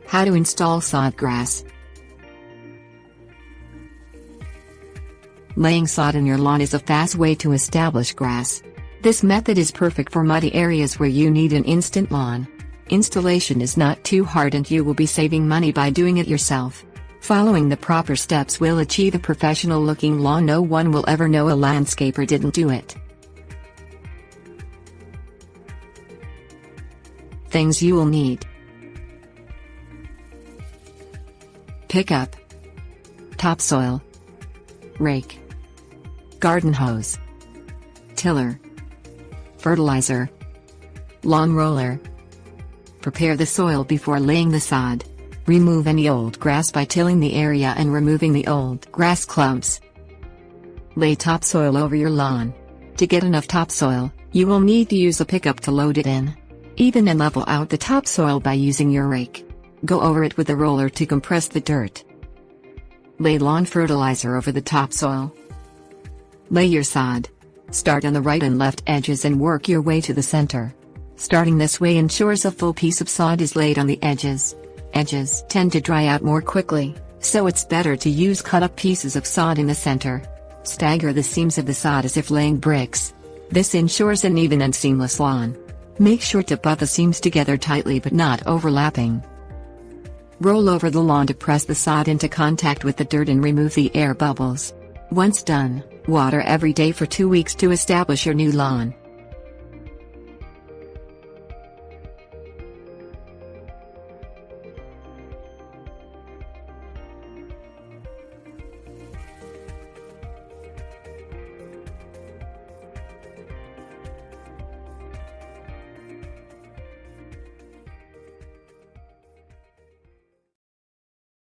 How to install sod grass. Laying sod in your lawn is a fast way to establish grass. This method is perfect for muddy areas where you need an instant lawn. Installation is not too hard and you will be saving money by doing it yourself. Following the proper steps will achieve a professional-looking lawn. No one will ever know a landscaper didn't do it. Things you will need: pickup, topsoil, rake, garden hose, tiller, fertilizer, lawn roller. Prepare the soil before laying the sod. Remove any old grass by tilling the area and removing the old grass clumps. Lay topsoil over your lawn. To get enough topsoil, you will need to use a pickup to load it in. Even and level out the topsoil by using your rake. Go over it with a roller to compress the dirt. Lay lawn fertilizer over the topsoil. Lay your sod. Start on the right and left edges and work your way to the center. Starting this way ensures a full piece of sod is laid on the edges. Edges tend to dry out more quickly, so it's better to use cut-up pieces of sod in the center. Stagger the seams of the sod as if laying bricks. This ensures an even and seamless lawn. Make sure to butt the seams together tightly but not overlapping. Roll over the lawn to press the sod into contact with the dirt and remove the air bubbles. Once done, water every day for 2 weeks to establish your new lawn.